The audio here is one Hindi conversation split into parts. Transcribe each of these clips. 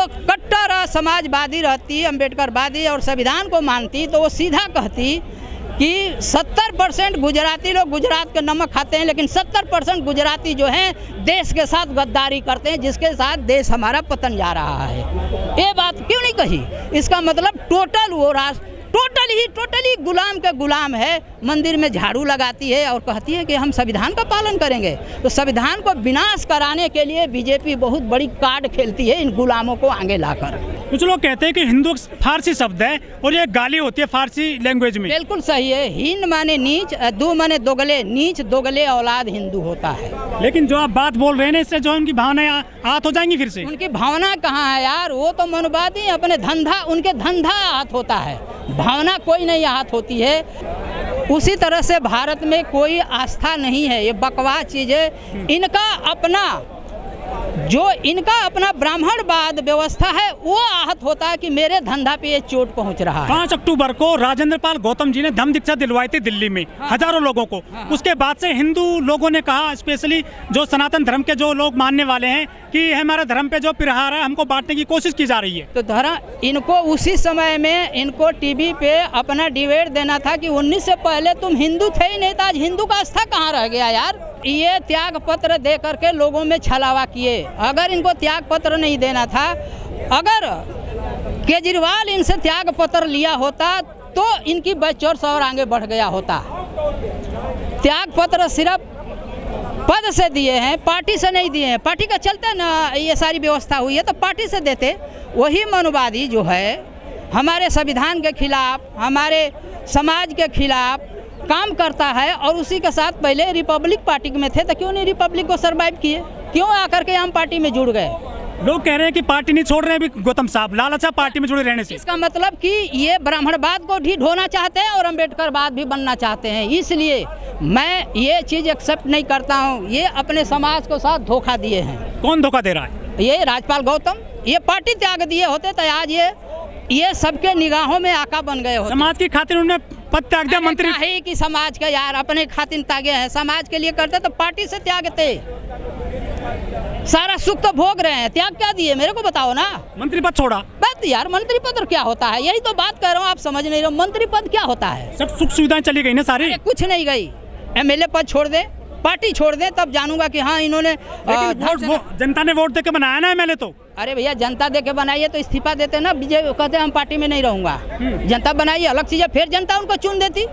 वो कट्टर समाजवादी रहती, अम्बेडकरवादी और संविधान को मानती, तो वो सीधा कहती कि 70% गुजराती लोग गुजरात के नमक खाते हैं, लेकिन 70% गुजराती जो हैं देश के साथ गद्दारी करते हैं, जिसके साथ देश हमारा पतन जा रहा है। ये बात क्यों नहीं कही? इसका मतलब टोटल वो राष्ट्र टोटली गुलाम के गुलाम है। मंदिर में झाड़ू लगाती है और कहती है कि हम संविधान का पालन करेंगे। तो संविधान को विनाश कराने के लिए बीजेपी बहुत बड़ी कार्ड खेलती है इन गुलामों को आगे लाकर। कुछ लोग कहते हैं कि हिंदू फारसी शब्द है और ये गाली होती है फारसी लैंग्वेज में। बिल्कुल सही है। हिंद माने नीच, दू माने दोगले, नीच दोगले औलाद हिंदू होता है। लेकिन जो आप बात बोल रहे हैं इससे जो उनकी भावनाएं आहत हो जाएंगी फिर से। उनकी भावना कहाँ है यार? वो तो मनवादी अपने धंधा, उनके धंधा आहत होता है, भावना कोई नहीं आहत होती है। उसी तरह से भारत में कोई आस्था नहीं है, ये बकवास चीज़ है। इनका अपना ब्राह्मणवाद व्यवस्था है, वो आहत होता है कि मेरे धंधा पे ये चोट पहुंच रहा है। 5 अक्टूबर को राजेंद्र पाल गौतम जी ने धम्म दीक्षा दिलवाई थी दिल्ली में, हजारों लोगों को। उसके बाद से हिंदू लोगों ने कहा, स्पेशली जो सनातन धर्म के जो लोग मानने वाले हैं, कि हमारे धर्म पे जो प्रहार है हमको बांटने की कोशिश की जा रही है। तो धर्म इनको उसी समय में इनको टीवी पे अपना डिबेट देना था कि 19 से पहले तुम हिंदू थे ही नहीं, तो आज हिंदू का आस्था कहाँ रह गया यार? ये त्याग पत्र दे करके लोगों में छलावा किए। अगर इनको त्याग पत्र नहीं देना था, अगर केजरीवाल इनसे त्याग पत्र लिया होता तो इनकी बचौर और आगे बढ़ गया होता। त्याग पत्र सिर्फ पद से दिए हैं, पार्टी से नहीं दिए हैं। पार्टी का चलते ना ये सारी व्यवस्था हुई है, तो पार्टी से देते। वही मनुवादी जो है हमारे संविधान के खिलाफ, हमारे समाज के खिलाफ काम करता है, और उसी के साथ पहले रिपब्लिक पार्टी में थे, तो क्यों नहीं रिपब्लिक को सर्वाइव किए? क्यों आकर के हम पार्टी में जुड़ गए? लोग कह रहे हैं कि पार्टी नहीं छोड़ रहे हैं अभी गौतम साहब, लालच है पार्टी में जुड़े रहने से। इसका मतलब कि ये ब्राह्मणवाद को भी ढोना चाहते हैं और अम्बेडकरवाद भी बनना चाहते हैं। इसलिए मैं ये चीज़ एक्सेप्ट नहीं करता हूँ। ये अपने समाज को साथ धोखा दिए हैं। कौन धोखा दे रहा है? ये राजपाल गौतम। ये पार्टी त्याग दिए होते तो आज ये सबके निगाहों में आका बन गए होते। समाज की खातिर उन्होंने पद त्याग दिया। मंत्री है कि समाज का यार अपने खातिर त्यागे हैं, समाज के लिए करते तो पार्टी से त्यागते। सारा सुख तो भोग रहे हैं, त्याग क्या दिए मेरे को बताओ ना? मंत्री पद छोड़ा। बात यार मंत्री पद क्या होता है? यही तो बात कर रहा हूँ, आप समझ नहीं रहे। मंत्री पद क्या होता है? सब सुख सुविधाएं चली गई ना सारी। कुछ नहीं गई। एमएलए पद छोड़ दे, पार्टी छोड़ दे, तब जानूंगा कि हाँ इन्होंने जनता ने वोट देके बनाया ना एमएलए। तो अरे भैया जनता दे के बनाइए तो इस्तीफा देते ना, बीजेपी कहते हम पार्टी में नहीं रहूंगा। जनता बनाइए अलग चीज है, फिर जनता उनको चुन देती।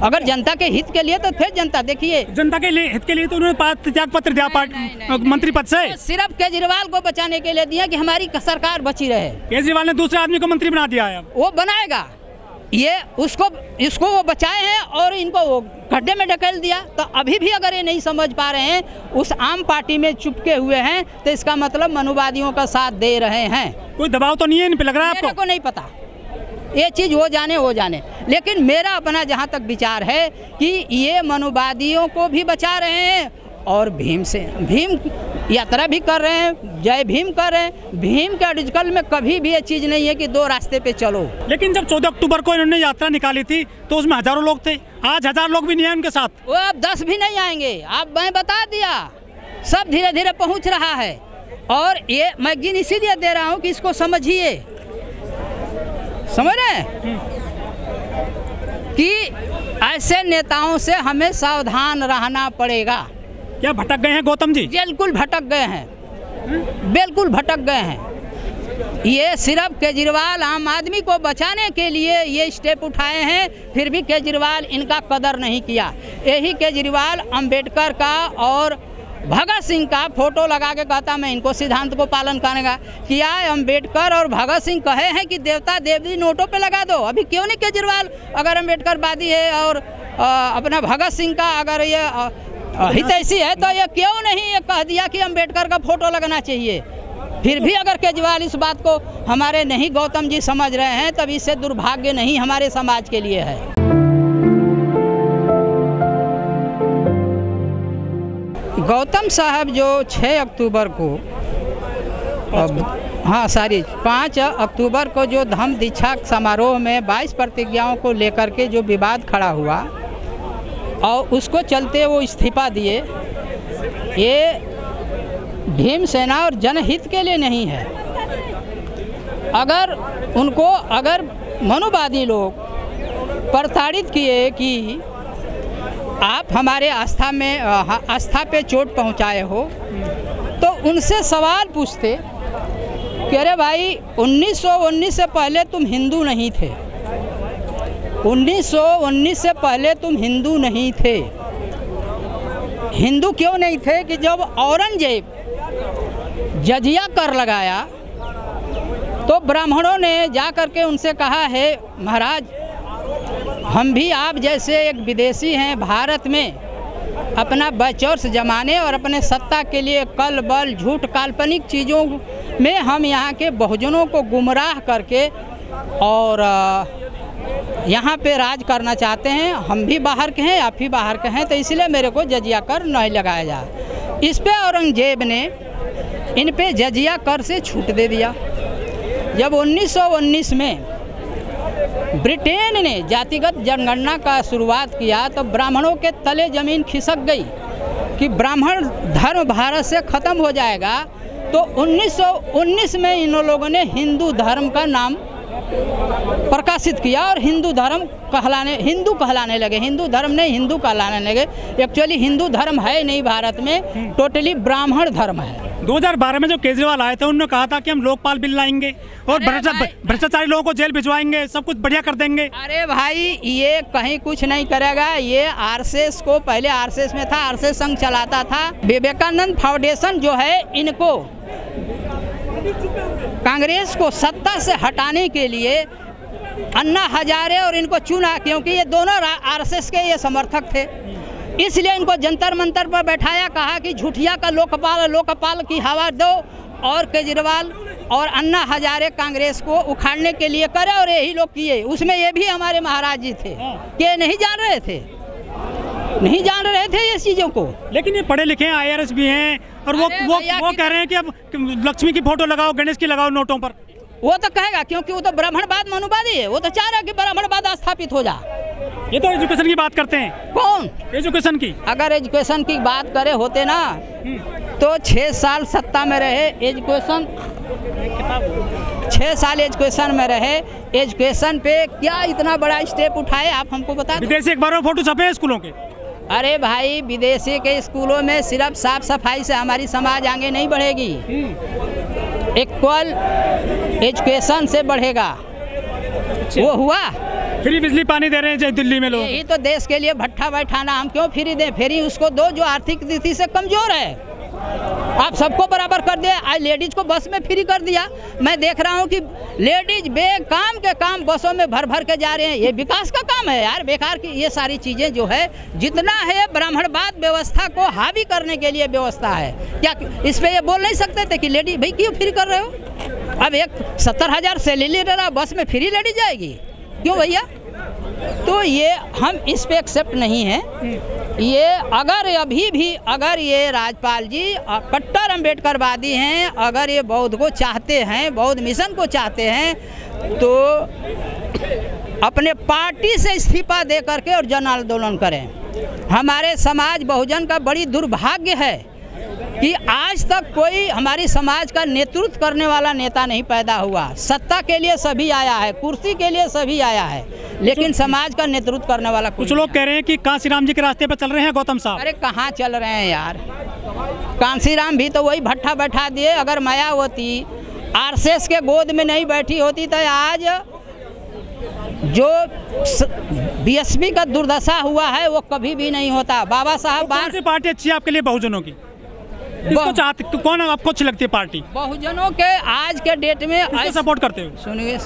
अगर जनता के हित के लिए तो फिर जनता देखिए, जनता के लिए हित के लिए तो उन्होंने त्याग पत्र दिया मंत्री पद से। सिर्फ केजरीवाल को बचाने के लिए दिया कि हमारी सरकार बची रहे। केजरीवाल ने दूसरे आदमी को मंत्री बना दिया है, वो बनाएगा। ये इसको वो बचाए हैं और इनको वो गड्ढे में ढकेल दिया। तो अभी भी अगर ये नहीं समझ पा रहे हैं, उस आम पार्टी में चुपके हुए हैं, तो इसका मतलब मनुवादियों का साथ दे रहे हैं। कोई दबाव तो नहीं है इन पे लग रहा है आपको? मेरे को नहीं पता, ये चीज़ हो जाने। लेकिन मेरा अपना जहाँ तक विचार है कि ये मनुवादियों को भी बचा रहे हैं और भीम यात्रा भी कर रहे हैं, जय भीम कर रहे हैं। भीम के आर्टिकल में कभी भी ये चीज़ नहीं है कि दो रास्ते पे चलो। लेकिन जब 14 अक्टूबर को इन्होंने यात्रा निकाली थी तो उसमें हजारों लोग थे, आज 1000 लोग भी नहीं है उनके साथ। वो अब 10 भी नहीं आएंगे। अब मैं बता दिया, सब धीरे धीरे पहुंच रहा है। और ये मैगजीन इसीलिए दे रहा हूँ कि इसको समझिए, समझ रहे हैं कि ऐसे नेताओं से हमें सावधान रहना पड़ेगा। क्या भटक गए हैं गौतम जी? बिल्कुल भटक गए हैं, बिल्कुल भटक गए हैं। ये सिर्फ केजरीवाल आम आदमी को बचाने के लिए ये स्टेप उठाए हैं, फिर भी केजरीवाल इनका कदर नहीं किया। यही केजरीवाल अंबेडकर का और भगत सिंह का फोटो लगा के कहता मैं इनको सिद्धांत को पालन करेगा। क्या अंबेडकर और भगत सिंह कहे हैं कि देवता देवी नोटों पे लगा दो? अभी क्यों नहीं केजरीवाल, अगर अंबेडकरवादी है और अपना भगत सिंह का अगर ये हितैषी है, तो ये क्यों नहीं ये कह दिया कि अंबेडकर का फोटो लगना चाहिए? फिर भी अगर केजरीवाल इस बात को हमारे नहीं गौतम जी समझ रहे हैं, तब इससे दुर्भाग्य नहीं हमारे समाज के लिए है। गौतम साहब जो 6 अक्टूबर को 5 अक्टूबर को जो धम्म दीक्षा समारोह में 22 प्रतिज्ञाओं को लेकर के जो विवाद खड़ा हुआ और उसको चलते वो इस्तीफा दिए, ये भीम सेना और जनहित के लिए नहीं है, अगर उनको अगर मनुवादी लोग प्रताड़ित किए कि आप हमारे आस्था पे चोट पहुंचाए हो, तो उनसे सवाल पूछते कि अरे भाई 1919 से पहले तुम हिंदू नहीं थे, 1919 से पहले तुम हिंदू नहीं थे। हिंदू क्यों नहीं थे कि जब औरंगजेब जजिया कर लगाया तो ब्राह्मणों ने जा कर के उनसे कहा है महाराज, हम भी आप जैसे एक विदेशी हैं, भारत में अपना बचौर्स जमाने और अपने सत्ता के लिए कल बल झूठ काल्पनिक चीज़ों में हम यहाँ के बहुजनों को गुमराह करके और यहाँ पे राज करना चाहते हैं। हम भी बाहर के हैं, आप भी बाहर के हैं, तो इसलिए मेरे को जजिया कर नहीं लगाया जाए। इस पे औरंगजेब ने इन पे जजिया कर से छूट दे दिया। जब 1919 में ब्रिटेन ने जातिगत जनगणना का शुरुआत किया तो ब्राह्मणों के तले ज़मीन खिसक गई कि ब्राह्मण धर्म भारत से ख़त्म हो जाएगा। तो 1919 में इन लोगों ने हिंदू धर्म का नाम प्रकाशित किया और हिंदू कहलाने लगे। हिंदू धर्म नहीं, हिंदू कहलाने लगे। एक्चुअली हिंदू धर्म है नहीं भारत में, टोटली ब्राह्मण धर्म है। 2012 में जो केजरीवाल आए थे उन्होंने कहा था कि हम लोकपाल बिल लाएंगे और भ्रष्टाचारी लोगों को जेल भिजवाएंगे, सब कुछ बढ़िया कर देंगे। अरे भाई, ये कहीं कुछ नहीं करेगा। ये आरएसएस को, पहले आरएसएस में था, आरएसएस संघ चलाता था। विवेकानंद फाउंडेशन जो है, इनको कांग्रेस को सत्ता से हटाने के लिए अन्ना हजारे और इनको चुना, क्योंकि ये दोनों आरएसएस के ये समर्थक थे। इसलिए इनको जंतर मंतर पर बैठाया, कहा कि झूठिया का लोकपाल की हवा दो और केजरीवाल और अन्ना हजारे कांग्रेस को उखाड़ने के लिए करे, और यही लोग किए। उसमें ये भी हमारे महाराज जी थे कि नहीं जान रहे थे ये चीज़ों को। लेकिन ये पढ़े लिखे हैं, IRS भी हैं, और वो कह रहे हैं कि अब लक्ष्मी की फोटो लगाओ, गणेश की लगाओ नोटों पर। वो तो कहेगा, क्योंकि वो तो ब्राह्मणवाद मनुवादी है। वो तो चाह रहा है कि ब्राह्मणवाद स्थापित हो जा। ये तो एजुकेशन की बात करते हैं। कौन एजुकेशन की? अगर एजुकेशन की बात करे होते ना तो 6 साल सत्ता में रहे, एजुकेशन 6 साल एजुकेशन में रहे, एजुकेशन पे क्या इतना बड़ा स्टेप उठाए, आप हमको बता दो। विदेशी अखबारों में फोटो छपे हैं स्कूलों के। अरे भाई, विदेशी के स्कूलों में सिर्फ साफ सफाई से हमारी समाज आगे नहीं बढ़ेगी, इक्वल एजुकेशन से बढ़ेगा। वो हुआ। फ्री बिजली पानी दे रहे हैं दिल्ली में लोग। यही तो देश के लिए भट्ठा बैठाना। हम क्यों फ्री दें? फ्री उसको दो जो आर्थिक स्थिति से कमजोर है। आप सबको बराबर कर दिया। आज लेडीज को बस में फ्री कर दिया। मैं देख रहा हूँ कि लेडीज बेकाम के काम बसों में भर भर के जा रहे हैं। ये विकास का काम है यार। बेकार की ये सारी चीज़ें जो है, जितना है ब्राह्मणवाद व्यवस्था को हावी करने के लिए व्यवस्था है। क्या इस पे ये बोल नहीं सकते थे कि लेडीज भाई क्यों फ्री कर रहे हो? अब एक 70,000 सैलरी ले रहा, बस में फ्री लेडीज जाएगी क्यों भैया? तो ये हम इस पे एक्सेप्ट नहीं है। ये अगर अभी भी अगर ये राज्यपाल जी कट्टर अम्बेडकरवादी हैं, अगर ये बौद्ध को चाहते हैं, बौद्ध मिशन को चाहते हैं, तो अपने पार्टी से इस्तीफा दे करके और जन आंदोलन करें। हमारे समाज बहुजन का बड़ी दुर्भाग्य है कि आज तक कोई हमारी समाज का नेतृत्व करने वाला नेता नहीं पैदा हुआ। सत्ता के लिए सभी आया है, कुर्सी के लिए सभी आया है, लेकिन समाज का नेतृत्व करने वाला कुछ लोग कह रहे हैं कि कांसीराम जी के रास्ते पर चल रहे हैं गौतम साहब। अरे कहाँ चल रहे हैं यार? कांसीराम भी तो वही भट्ठा बैठा दिए। अगर मायावती आरएसएस के गोद में नहीं बैठी होती तो आज जो बीएसपी का दुर्दशा हुआ है वो कभी भी नहीं होता। बाबा साहब कौन सी पार्टी अच्छी है आपके लिए बहुजनों की? कौन आपको अच्छी लगती है पार्टी? बहुजनों के आज के डेट में सपोर्ट करते हो? सुनिए,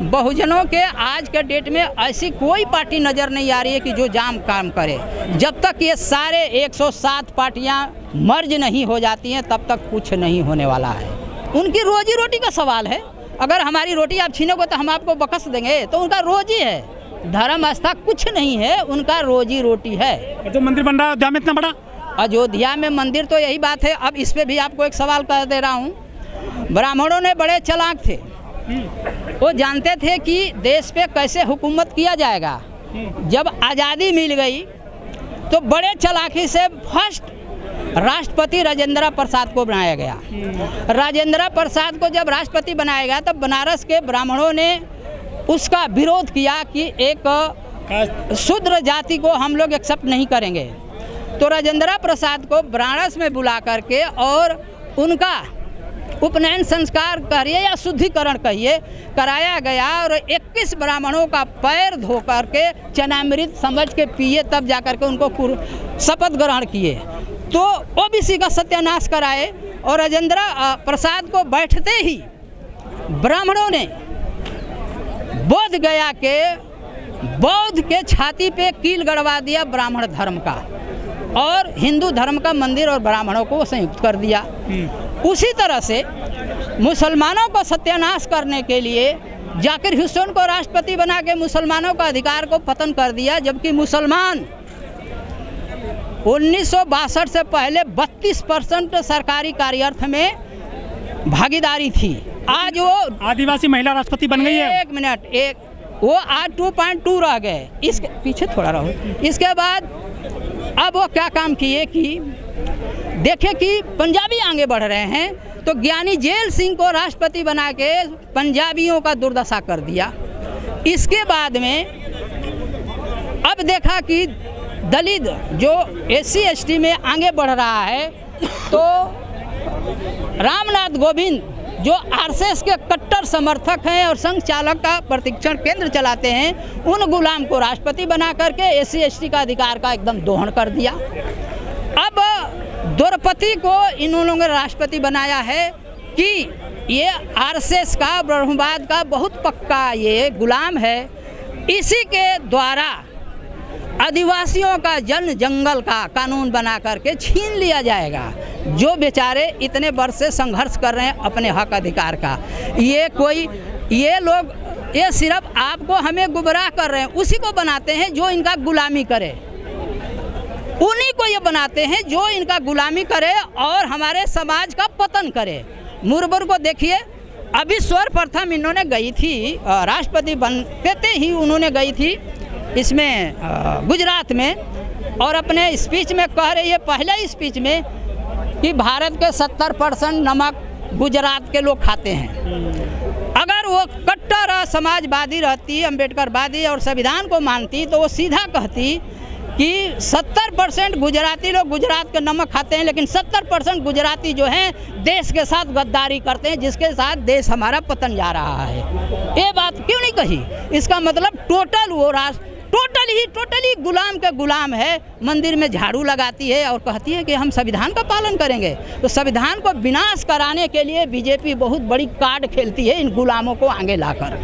बहुजनों के आज के डेट में ऐसी कोई पार्टी नज़र नहीं आ रही है कि जो जाम काम करे। जब तक ये सारे 107 पार्टियां मर्ज नहीं हो जाती हैं तब तक कुछ नहीं होने वाला है। उनकी रोजी रोटी का सवाल है। अगर हमारी रोटी आप छीनोगे तो हम आपको बकस देंगे, तो उनका रोजी है। धर्म आस्था कुछ नहीं है, उनका रोजी रोटी है। जो मंदिर बन रहा है अयोध्या में इतना बड़ा, अयोध्या में मंदिर, तो यही बात है। अब इस पे भी आपको एक सवाल कर दे रहा हूँ। ब्राह्मणों ने बड़े चालाक थे, वो जानते थे कि देश पे कैसे हुकूमत किया जाएगा। जब आज़ादी मिल गई तो बड़े चालाकी से फर्स्ट राष्ट्रपति राजेंद्र प्रसाद को बनाया गया। राजेंद्र प्रसाद को जब राष्ट्रपति बनाया गया तब बनारस के ब्राह्मणों ने उसका विरोध किया कि एक शूद्र जाति को हम लोग एक्सेप्ट नहीं करेंगे। तो राजेंद्र प्रसाद को बनारस में बुला करके और उनका उपनयन संस्कार करिए या शुद्धिकरण कहिए कराया गया और 21 ब्राह्मणों का पैर धो करके चनामृत समझ के पिए, तब जाकर के उनको शपथ ग्रहण किए। तो ओबीसी का सत्यानाश कराए और राजेंद्र प्रसाद को बैठते ही ब्राह्मणों ने बोध गया के बौद्ध के छाती पे कील गड़वा दिया ब्राह्मण धर्म का और हिंदू धर्म का मंदिर और ब्राह्मणों को संयुक्त कर दिया। उसी तरह से मुसलमानों को सत्यानाश करने के लिए जाकिर हुसैन को राष्ट्रपति बना के मुसलमानों का अधिकार को पतन कर दिया, जबकि मुसलमान 1962 से पहले 32% सरकारी कार्यर्थ में भागीदारी थी। आज वो आदिवासी महिला राष्ट्रपति बन गई है। एक मिनट, वो आज 2.2 रह गए। इसके पीछे थोड़ा रहो। इसके बाद अब वो क्या काम किए कि देखे कि पंजाबी आगे बढ़ रहे हैं तो ज्ञानी जेल सिंह को राष्ट्रपति बना के पंजाबियों का दुर्दशा कर दिया। इसके बाद में अब देखा कि दलित जो SC ST में आगे बढ़ रहा है तो रामनाथ कोविंद जो RSS के कट्टर समर्थक हैं और संघ चालक का प्रशिक्षण केंद्र चलाते हैं, उन गुलाम को राष्ट्रपति बना करके SC ST का अधिकार का एकदम दोहन कर दिया। अब द्रौपदी को इन लोगों ने राष्ट्रपति बनाया है कि ये RSS का ब्रह्मवाद का बहुत पक्का ये गुलाम है। इसी के द्वारा आदिवासियों का जंगल का कानून बना करके छीन लिया जाएगा, जो बेचारे इतने वर्ष से संघर्ष कर रहे हैं अपने हक अधिकार का। ये लोग ये सिर्फ आपको हमें गुमराह कर रहे हैं, उसी को बनाते हैं जो इनका गुलामी करे, उन्हीं को ये बनाते हैं जो इनका गुलामी करे और हमारे समाज का पतन करे। मुरबर को देखिए, अभी सर्वप्रथम इन्होंने गई थी राष्ट्रपति बनते ही उन्होंने गई थी इसमें गुजरात में और अपने स्पीच में कह रही है, पहले स्पीच में, कि भारत के 70% नमक गुजरात के लोग खाते हैं। अगर वो कट्टर समाजवादी रहती, अम्बेडकरवादी और संविधान को मानती तो वो सीधा कहती कि 70% गुजराती लोग गुजरात के नमक खाते हैं, लेकिन 70% गुजराती जो हैं देश के साथ गद्दारी करते हैं, जिसके साथ देश हमारा पतन जा रहा है। ये बात क्यों नहीं कही? इसका मतलब टोटल वो राष्ट्र टोटली गुलाम के गुलाम है। मंदिर में झाड़ू लगाती है और कहती है कि हम संविधान का पालन करेंगे। तो संविधान को विनाश कराने के लिए बीजेपी बहुत बड़ी कार्ड खेलती है इन गुलामों को आगे लाकर।